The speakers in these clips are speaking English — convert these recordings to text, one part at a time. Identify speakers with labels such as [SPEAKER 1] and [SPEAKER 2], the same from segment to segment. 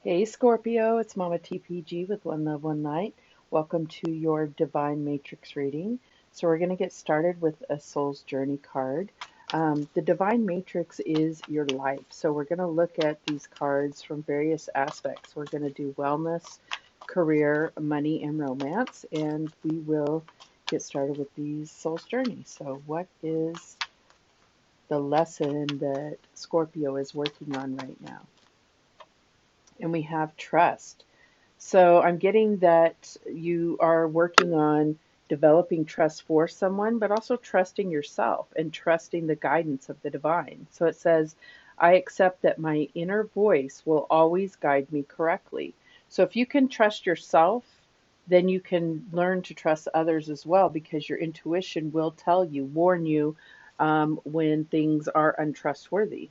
[SPEAKER 1] Hey Scorpio, it's Mama TPG with One Love, One Light. Welcome to your Divine Matrix reading. So we're going to get started with a Soul's Journey card. The Divine Matrix is your life. So we're going to look at these cards from various aspects. We're going to do wellness, career, money, and romance. And we will get started with these Soul's Journey. So what is the lesson that Scorpio is working on right now? And we have trust. So I'm getting that you are working on developing trust for someone, but also trusting yourself and trusting the guidance of the divine. So it says, I accept that my inner voice will always guide me correctly. So if you can trust yourself, then you can learn to trust others as well, because your intuition will tell you, warn you when things are untrustworthy.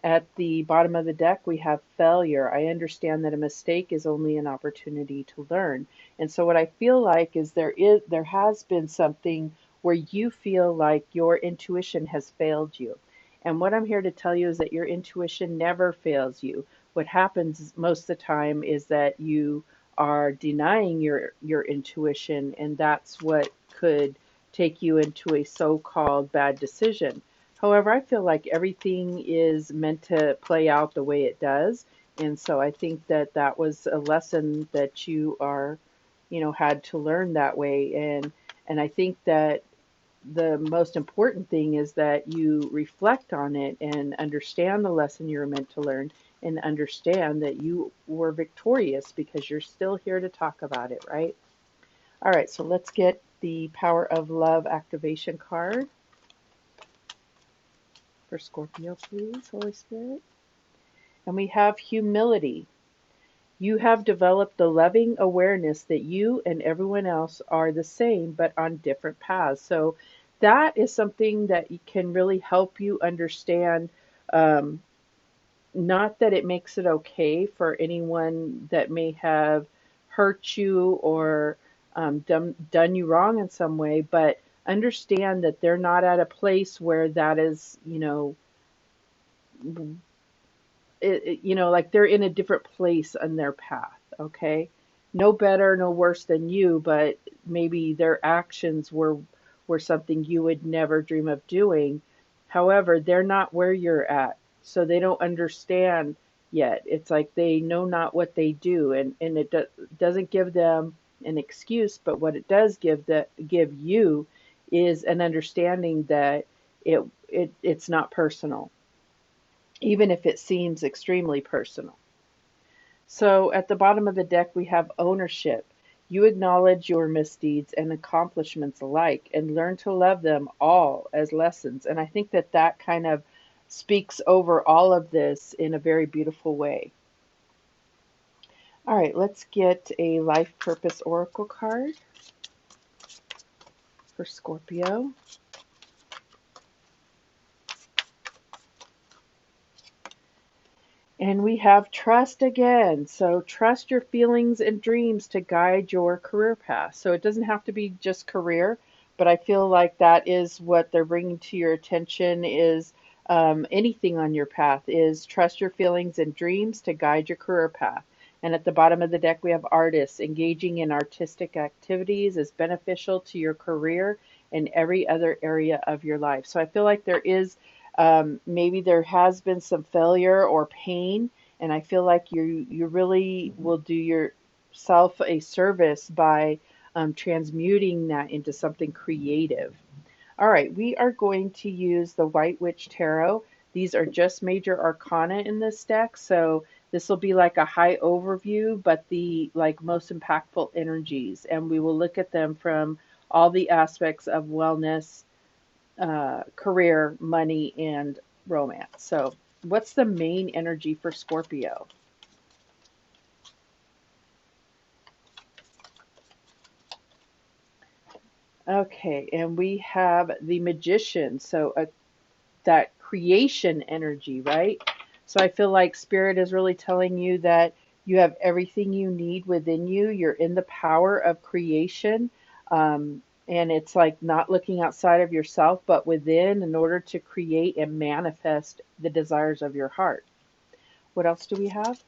[SPEAKER 1] At the bottom of the deck, we have failure. I understand that a mistake is only an opportunity to learn. And so what I feel like is there has been something where you feel like your intuition has failed you. And what I'm here to tell you is that your intuition never fails you. What happens most of the time is that you are denying your intuition, and that's what could take you into a so-called bad decision. However, I feel like everything is meant to play out the way it does. And so I think that that was a lesson that you are, had to learn that way. And I think that the most important thing is that you reflect on it and understand the lesson you're meant to learn and understand that you were victorious because you're still here to talk about it, right? All right, so let's get the Power of Love activation card for Scorpio, please, Holy Spirit. And we have humility. You have developed the loving awareness that you and everyone else are the same, but on different paths. So that is something that can really help you understand. Um, Not that it makes it okay for anyone that may have hurt you or done you wrong in some way, but understand that they're not at a place where that is, like they're in a different place on their path, okay? No better, no worse than you, but maybe their actions were something you would never dream of doing. However, they're not where you're at, so they don't understand yet. It's like they know not what they do, and doesn't give them an excuse, but what it does give you is an understanding that it's not personal, even if it seems extremely personal. So at the bottom of the deck, we have ownership. You acknowledge your misdeeds and accomplishments alike and learn to love them all as lessons. And I think that that kind of speaks over all of this in a very beautiful way. All right, let's get a life purpose oracle card for Scorpio. And we have trust again. So trust your feelings and dreams to guide your career path. So it doesn't have to be just career, but I feel like that is what they're bringing to your attention is anything on your path is trust your feelings and dreams to guide your career path. And at the bottom of the deck, we have artists. Engaging in artistic activities is beneficial to your career and every other area of your life. So I feel like there is maybe there has been some failure or pain, and I feel like you really will do yourself a service by transmuting that into something creative. All right, we are going to use the White Witch Tarot. These are just major arcana in this deck, so this will be like a high overview, but the like most impactful energies, and we will look at them from all the aspects of wellness, career, money, and romance. So, what's the main energy for Scorpio? Okay, and we have the Magician. So, that creation energy, right? So, I feel like Spirit is really telling you that you have everything you need within you. You're in the power of creation. And it's like not looking outside of yourself, but within in order to create and manifest the desires of your heart. What else do we have?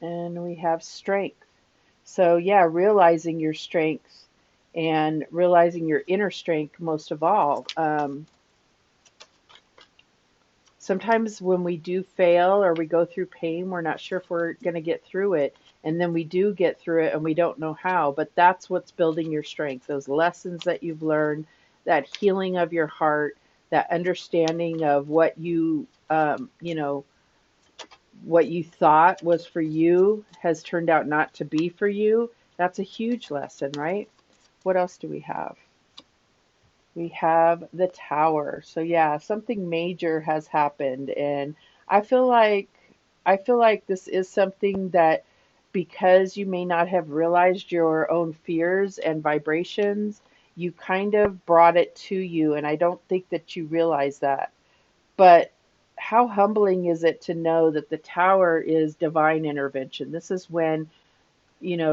[SPEAKER 1] And we have strength. So, yeah, realizing your strengths and realizing your inner strength most of all. Sometimes when we do fail or we go through pain, we're not sure if we're going to get through it. And then we do get through it and we don't know how. But that's what's building your strength. Those lessons that you've learned, that healing of your heart, that understanding of what what you thought was for you has turned out not to be for you. That's a huge lesson, right? What else do we have? We have the tower. So yeah, something major has happened, and I feel like I feel like this is something that, because you may not have realized your own fears and vibrations, you kind of brought it to you, and I don't think that you realize that. But how humbling is it to know that the tower is divine intervention? This is when,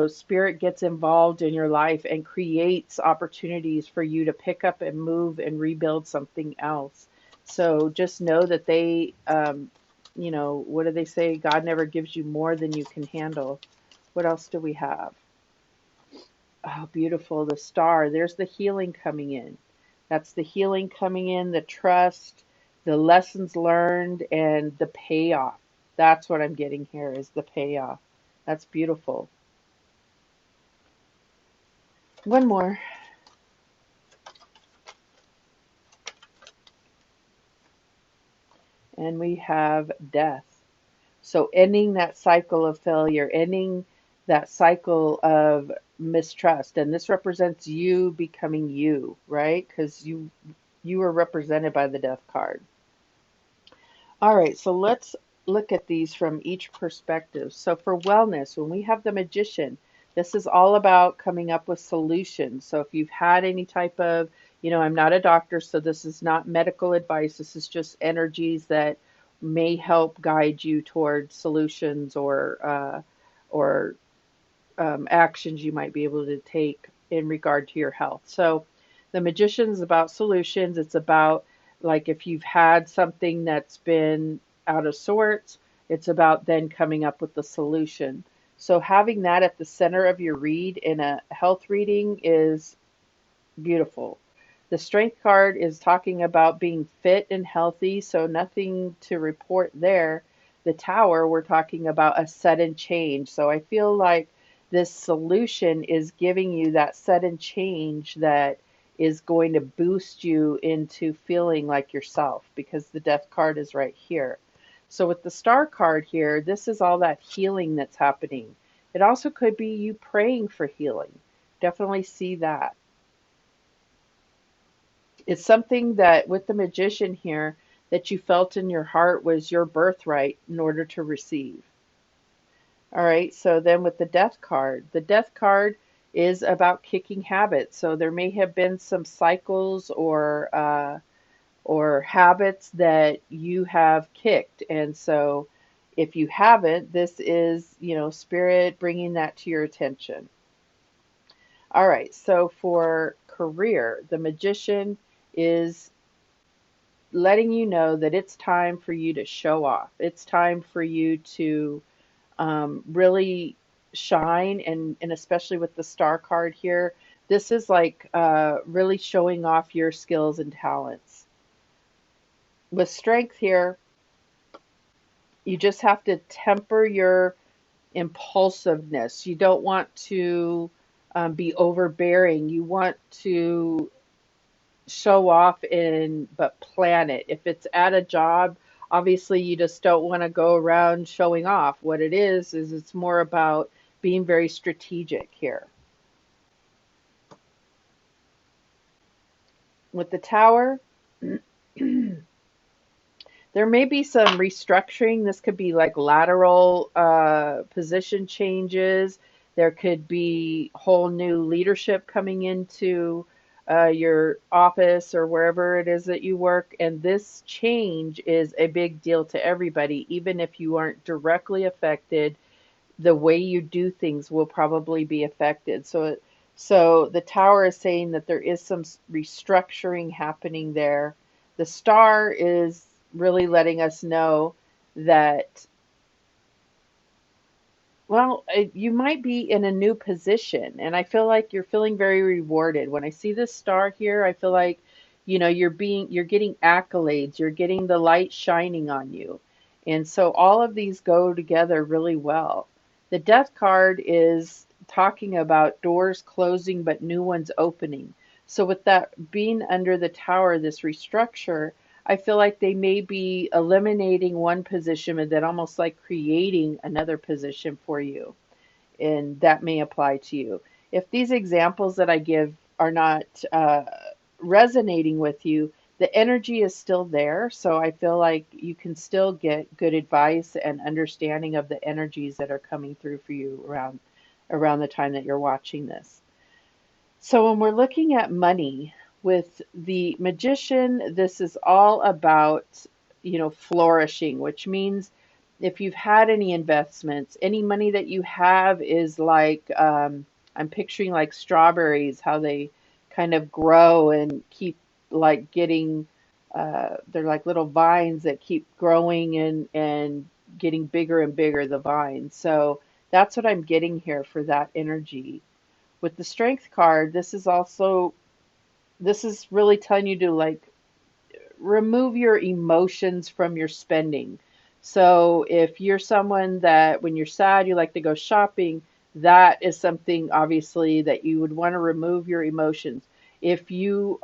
[SPEAKER 1] spirit gets involved in your life and creates opportunities for you to pick up and move and rebuild something else. So just know that what do they say? God never gives you more than you can handle. What else do we have? Oh, beautiful. The star. There's the healing coming in. That's the healing coming in, the trust, the lessons learned, and the payoff. That's what I'm getting here is the payoff. That's beautiful. One more. And we have death. So ending that cycle of failure, ending that cycle of mistrust. And this represents you becoming you, right? Because you are represented by the death card. All right, so let's look at these from each perspective. So for wellness, when we have the magician, this is all about coming up with solutions. So if you've had any type of, I'm not a doctor, so this is not medical advice. This is just energies that may help guide you towards solutions or actions you might be able to take in regard to your health. So the magician is about solutions. It's about, like, if you've had something that's been out of sorts, it's about then coming up with the solution. So having that at the center of your read in a health reading is beautiful. The strength card is talking about being fit and healthy, so nothing to report there. The tower, we're talking about a sudden change. So I feel like this solution is giving you that sudden change that is going to boost you into feeling like yourself, because the death card is right here. So with the star card here, this is all that healing that's happening. It also could be you praying for healing. Definitely see that. It's something that with the magician here that you felt in your heart was your birthright in order to receive. All right, so then with the death card is about kicking habits. So there may have been some cycles or habits that you have kicked, and so if you haven't, this is, spirit bringing that to your attention. All right, so for career, the magician is letting you know that it's time for you to show off. It's time for you to really shine, and especially with the star card here, this is like really showing off your skills and talents. With strength here, you just have to temper your impulsiveness. You don't want to be overbearing. You want to show off but plan it. If it's at a job, obviously you just don't want to go around showing off. What it is it's more about being very strategic here. With the tower, there may be some restructuring. This could be like lateral position changes. There could be whole new leadership coming into your office or wherever it is that you work. And this change is a big deal to everybody. Even if you aren't directly affected, the way you do things will probably be affected. So the tower is saying that there is some restructuring happening there. The star is really letting us know that Well, you might be in a new position, and I feel like you're feeling very rewarded. When I see this star here, I feel like, you're getting accolades, you're getting the light shining on you. And so all of these go together really well. The Death card is talking about doors closing but new ones opening. So with that being under the tower, this restructure, I feel like they may be eliminating one position and then almost like creating another position for you. And that may apply to you. If these examples that I give are not resonating with you, the energy is still there. So I feel like you can still get good advice and understanding of the energies that are coming through for you around the time that you're watching this. So when we're looking at money with the magician, this is all about, flourishing, which means if you've had any investments, any money that you have is like, I'm picturing like strawberries, how they kind of grow and keep like getting, they're like little vines that keep growing and getting bigger and bigger, the vines. So that's what I'm getting here for that energy. With the strength card, this is really telling you to like remove your emotions from your spending. So if you're someone that when you're sad you like to go shopping, that is something obviously that you would want to remove your emotions. If you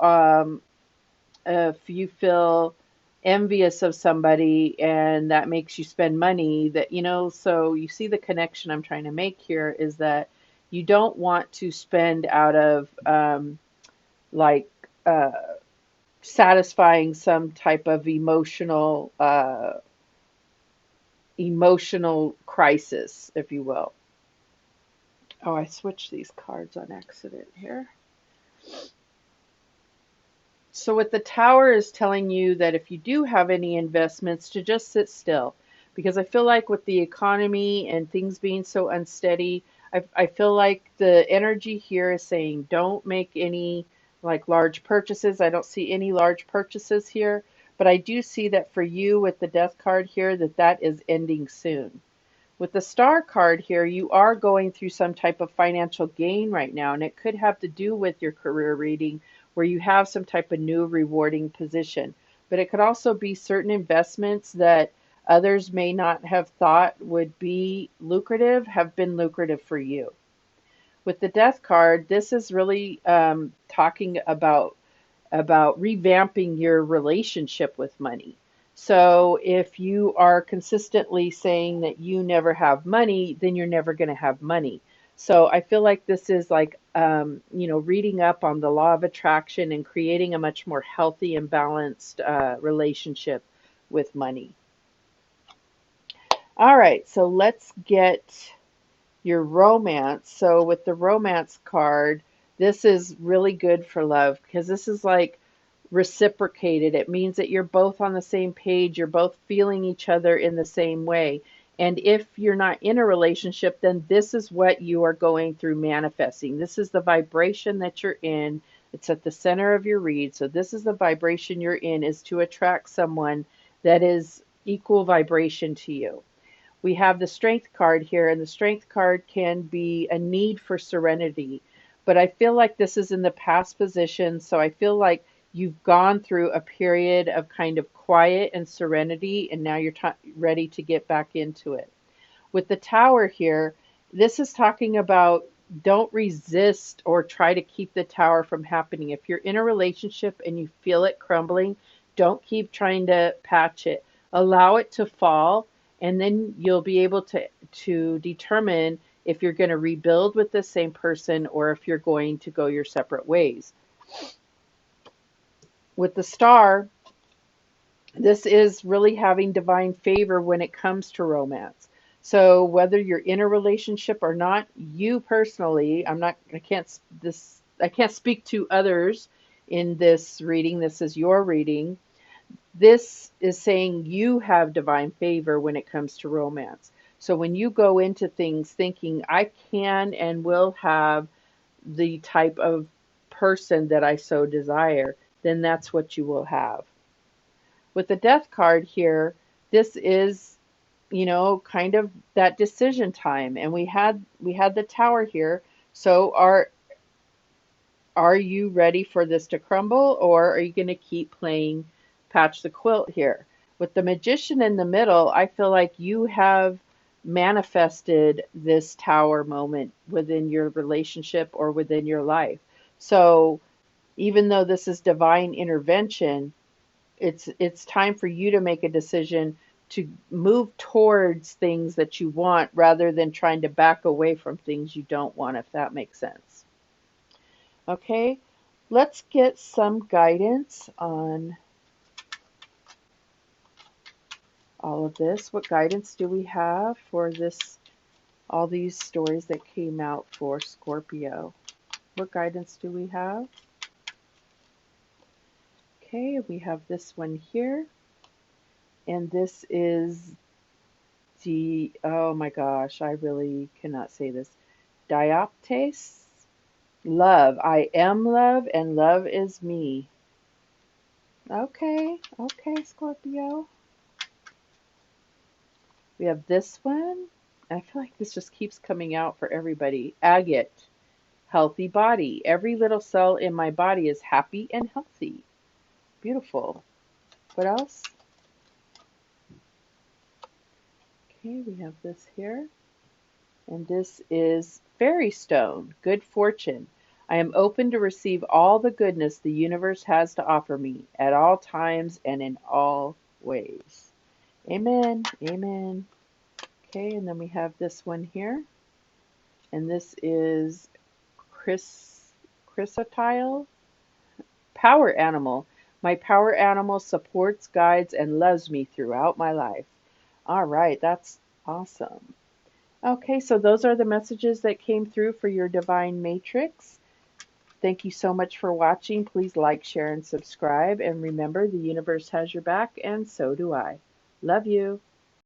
[SPEAKER 1] feel envious of somebody and that makes you spend money, that so you see the connection I'm trying to make here is that you don't want to spend out of like uh, satisfying some type of emotional crisis, if you will. Oh, I switched these cards on accident here. So what the tower is telling you that if you do have any investments, to just sit still, because I feel like with the economy and things being so unsteady, I feel like the energy here is saying don't make any like large purchases. I don't see any large purchases here, but I do see that for you with the death card here that is ending soon. With the star card here, you are going through some type of financial gain right now, and it could have to do with your career reading where you have some type of new rewarding position. But it could also be certain investments that others may not have thought would be lucrative, have been lucrative for you. With the death card, this is really talking about revamping your relationship with money. So if you are consistently saying that you never have money, then you're never going to have money. So I feel like this is like, reading up on the law of attraction and creating a much more healthy and balanced relationship with money. All right, so let's get your romance. So with the romance card, this is really good for love because this is like reciprocated. It means that you're both on the same page, you're both feeling each other in the same way. And if you're not in a relationship, then this is what you are going through manifesting. This is the vibration that you're in. It's at the center of your read. So this is the vibration you're in, is to attract someone that is equal vibration to you. We have the strength card here, and the strength card can be a need for serenity. But I feel like this is in the past position, so I feel like you've gone through a period of kind of quiet and serenity, and now you're ready to get back into it. With the tower here, this is talking about don't resist or try to keep the tower from happening. If you're in a relationship and you feel it crumbling, don't keep trying to patch it. Allow it to fall, and then you'll be able to determine if you're going to rebuild with the same person or if you're going to go your separate ways. With the star, this is really having divine favor when it comes to romance. So whether you're in a relationship or not, you personally, I can't speak to others in this reading. This is your reading. This is saying you have divine favor when it comes to romance. So when you go into things thinking, I can and will have the type of person that I so desire, then that's what you will have. With the death card here, this is you know, kind of that decision time. And we had the Tower here. So are you ready for this to crumble, or are you going to keep playing patch the quilt here? With the Magician in the middle, I feel like you have manifested this Tower moment within your relationship or within your life. So even though this is divine intervention, it's time for you to make a decision to move towards things that you want rather than trying to back away from things you don't want, if that makes sense. Okay, let's get some guidance on all of this. What guidance do we have for this, all these stories that came out for Scorpio? What guidance do we have? Okay, we have this one here, and this is oh my gosh, I really cannot say this. Dioptes, love. I am love, and love is me. Okay, okay, Scorpio. We have this one. I feel like this just keeps coming out for everybody. Agate, healthy body. Every little cell in my body is happy and healthy. Beautiful. What else? Okay, we have this here. And this is Fairy Stone, good fortune. I am open to receive all the goodness the universe has to offer me at all times and in all ways. Amen. Amen. Okay, and then we have this one here. And this is Chrysotile, power animal. My power animal supports, guides, and loves me throughout my life. All right, that's awesome. Okay, so those are the messages that came through for your Divine Matrix. Thank you so much for watching. Please like, share, and subscribe. And remember, the universe has your back, and so do I. Love you.